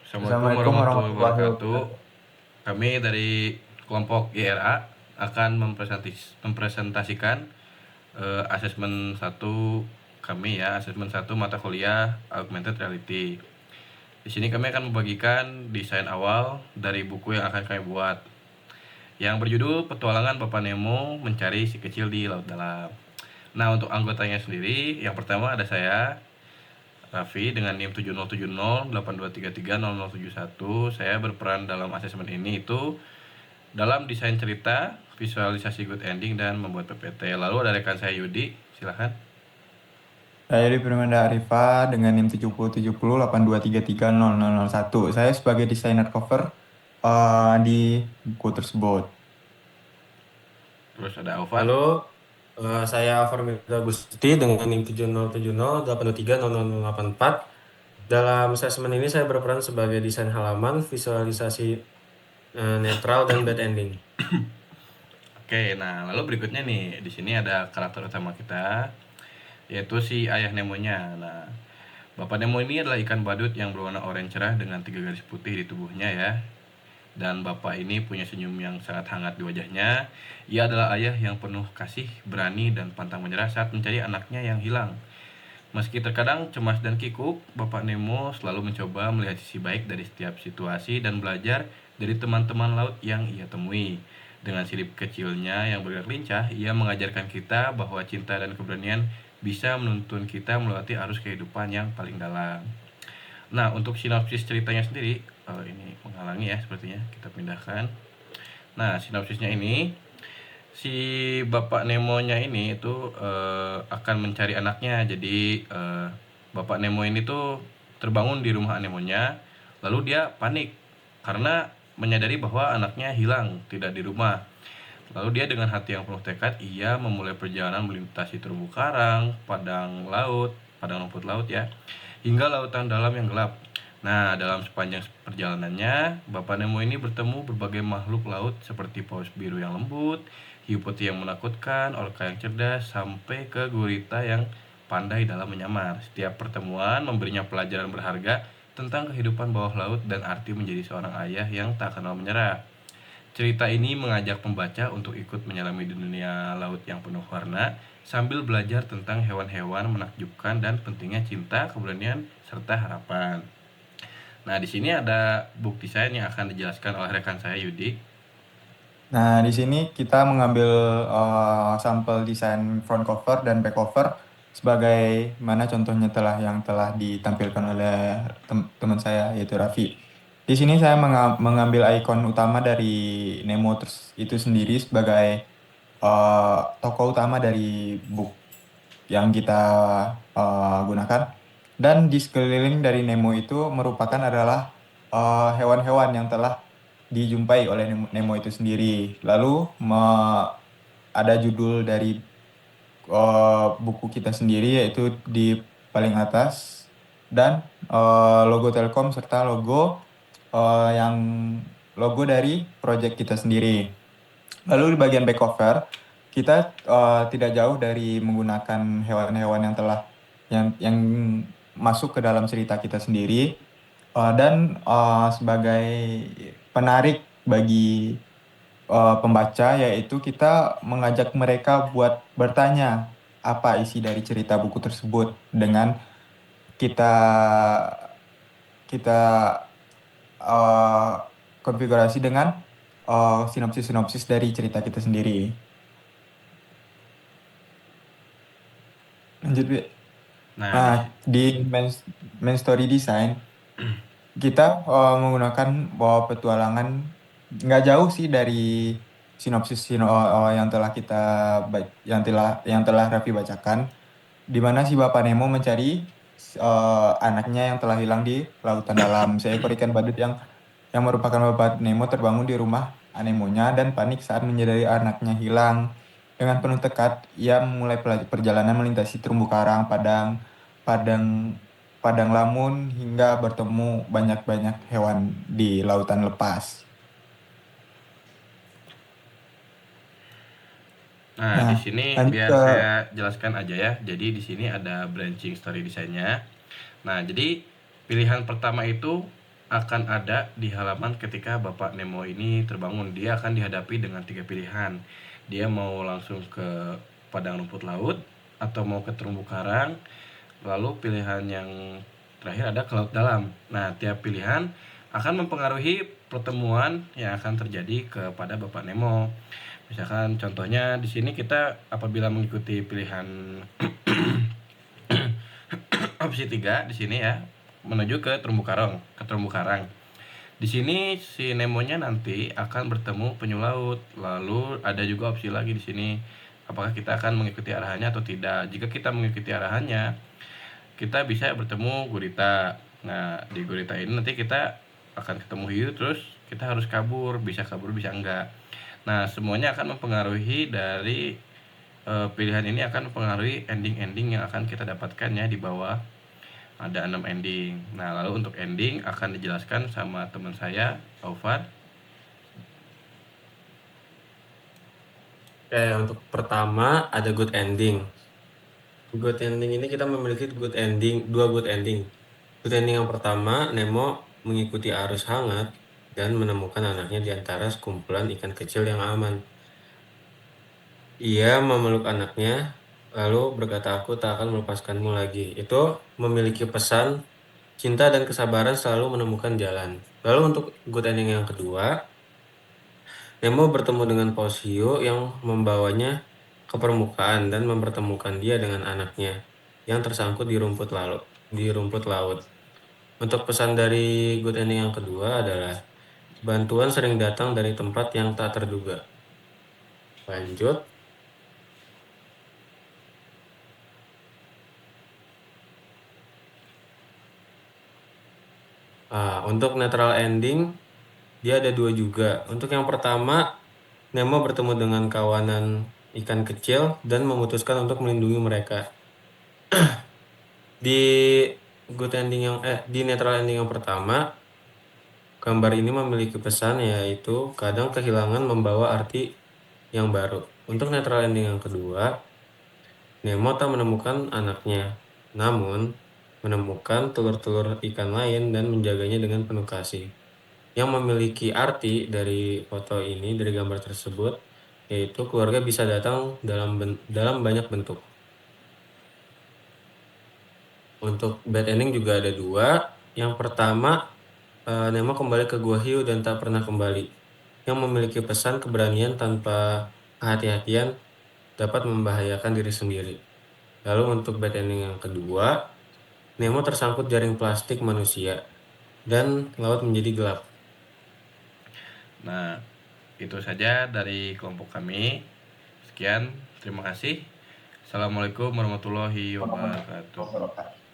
Assalamualaikum Assalamualaikum warahmatullahi warahmatullahi wabarakatuh. wabarakatuh. Kami dari kelompok IRA akan mempresentasikan asesmen satu kami ya, asesmen satu mata kuliah Augmented Reality. Di sini kami akan membagikan desain awal dari buku yang akan kami buat, yang berjudul Petualangan Bapak Nemo Mencari Si Kecil di Laut Dalam. Nah, untuk anggotanya sendiri, yang pertama ada saya, Raffi, dengan NIM 707082330071. Saya berperan dalam asesmen ini itu dalam desain cerita, visualisasi good ending, dan membuat PPT. Lalu ada rekan saya Yudi, silahkan. Saya di Primanda Arifa dengan NIM 707082330001. Saya sebagai desainer cover di buku tersebut. Terus ada Alfa. Halo, saya Farmida Gusti dengan NIM 707082300084. Dalam asesmen ini saya berperan sebagai desain halaman, visualisasi netral, dan bad ending. Oke, nah lalu berikutnya nih, di sini ada karakter utama kita, yaitu si ayah Nemonya. Nah, Bapak Nemo ini adalah ikan badut yang berwarna oranye cerah dengan 3 garis putih di tubuhnya ya. Dan bapak ini punya senyum yang sangat hangat di wajahnya. Ia adalah ayah yang penuh kasih, berani, dan pantang menyerah saat mencari anaknya yang hilang. Meski terkadang cemas dan kikuk, Bapak Nemo selalu mencoba melihat sisi baik dari setiap situasi dan belajar dari teman-teman laut yang ia temui. Dengan sirip kecilnya yang bergerak lincah, ia mengajarkan kita bahwa cinta dan keberanian bisa menuntun kita melewati arus kehidupan yang paling dalam. Nah, untuk sinopsis ceritanya sendiri, ini menghalangi ya sepertinya. Kita pindahkan. Nah, sinopsisnya ini, si Bapak Nemonya ini itu akan mencari anaknya. Jadi Bapak Nemo ini tuh terbangun di rumah Nemonya, lalu dia panik karena menyadari bahwa anaknya hilang, tidak di rumah. Lalu dia dengan hati yang penuh tekad, ia memulai perjalanan melintasi terumbu karang, padang rumput laut ya, hingga lautan dalam yang gelap. Nah, dalam sepanjang perjalanannya, Bapak Nemo ini bertemu berbagai makhluk laut seperti paus biru yang lembut, hiu putih yang menakutkan, orca yang cerdas, sampai ke gurita yang pandai dalam menyamar. Setiap pertemuan memberinya pelajaran berharga tentang kehidupan bawah laut dan arti menjadi seorang ayah yang tak kenal menyerah. Cerita ini mengajak pembaca untuk ikut menyelami di dunia laut yang penuh warna, sambil belajar tentang hewan-hewan menakjubkan dan pentingnya cinta, keberanian, serta harapan. Nah, di sini ada book design yang akan dijelaskan oleh rekan saya Yudi. Nah, di sini kita mengambil sampel desain front cover dan back cover sebagai mana contohnya yang telah ditampilkan oleh teman saya yaitu Raffi. Di sini saya mengambil ikon utama dari Nemo itu sendiri sebagai tokoh utama dari book yang kita gunakan. Dan di sekeliling dari Nemo itu merupakan adalah hewan-hewan yang telah dijumpai oleh Nemo itu sendiri. Lalu ada judul dari buku kita sendiri yaitu di paling atas dan logo Telkom serta yang logo dari project kita sendiri. Lalu di bagian back cover kita tidak jauh dari menggunakan hewan-hewan yang masuk ke dalam cerita kita sendiri. Dan sebagai penarik bagi pembaca yaitu kita mengajak mereka buat bertanya apa isi dari cerita buku tersebut dengan kita kita eh, konfigurasi dengan sinopsis-sinopsis dari cerita kita sendiri. Lanjut, Wi. Nah, Nah, di main story design kita menggunakan bahwa petualangan nggak jauh sih dari yang telah yang telah Raffi bacakan, di mana si Bapak Nemo mencari anaknya yang telah hilang di lautan dalam. Seekor ikan badut yang merupakan Bapak Nemo terbangun di rumah anemonya dan panik saat menyadari anaknya hilang. Dengan penuh tekad, ia memulai perjalanan melintasi terumbu karang, padang padang lamun hingga bertemu banyak-banyak hewan di lautan lepas. di Nah, sini lanjut biar ke saya jelaskan aja ya. Jadi di sini ada branching story desainnya. Nah, jadi pilihan pertama itu akan ada di halaman ketika Bapak Nemo ini terbangun. Dia akan dihadapi dengan 3 pilihan. Dia mau langsung ke padang rumput laut atau mau ke terumbu karang. Lalu pilihan yang terakhir ada ke laut dalam. Nah, tiap pilihan akan mempengaruhi pertemuan yang akan terjadi kepada Bapak Nemo. Misalkan contohnya di sini kita apabila mengikuti pilihan opsi 3 di sini ya, menuju ke terumbu karang. Di sini si Nemonya nanti akan bertemu penyu laut. Lalu ada juga opsi lagi di sini. Apakah kita akan mengikuti arahannya atau tidak? Jika kita mengikuti arahannya, kita bisa bertemu gurita. Nah, di gurita ini nanti kita akan ketemu hiu, terus kita harus kabur, bisa bisa enggak. Nah, semuanya akan mempengaruhi dari pilihan ini akan mempengaruhi ending-ending yang akan kita dapatkan ya di bawah. Ada 6 ending. Nah, lalu untuk ending akan dijelaskan sama teman saya, Aufar. Oke, untuk pertama ada good ending. Good ending ini kita memiliki dua good ending. Good ending yang pertama, Nemo mengikuti arus hangat dan menemukan anaknya di antara sekumpulan ikan kecil yang aman. Ia memeluk anaknya, lalu berkata, "Aku tak akan melepaskanmu lagi." Itu memiliki pesan cinta dan kesabaran selalu menemukan jalan. Lalu untuk good ending yang kedua, Nemo bertemu dengan paus hiu yang membawanya ke permukaan dan mempertemukan dia dengan anaknya yang tersangkut di rumput laut. Untuk pesan dari good ending yang kedua adalah bantuan sering datang dari tempat yang tak terduga. Lanjut. Untuk netral ending, dia ada dua juga. Untuk yang pertama, Nemo bertemu dengan kawanan ikan kecil dan memutuskan untuk melindungi mereka. Di di netral ending yang pertama, gambar ini memiliki pesan yaitu kadang kehilangan membawa arti yang baru. Untuk netral ending yang kedua, Nemo tak menemukan anaknya, namun menemukan telur-telur ikan lain dan menjaganya dengan penuh kasih. Yang memiliki arti dari foto ini, dari gambar tersebut, yaitu keluarga bisa datang dalam banyak bentuk. Untuk bad ending juga ada dua. Yang pertama, Nemo kembali ke Gua Hiu dan tak pernah kembali. Yang memiliki pesan keberanian tanpa kehati-hatian dapat membahayakan diri sendiri. Lalu untuk bad ending yang kedua, Nemo tersangkut jaring plastik manusia dan laut menjadi gelap. Nah, itu saja dari kelompok kami. Sekian, terima kasih. Assalamualaikum warahmatullahi wabarakatuh.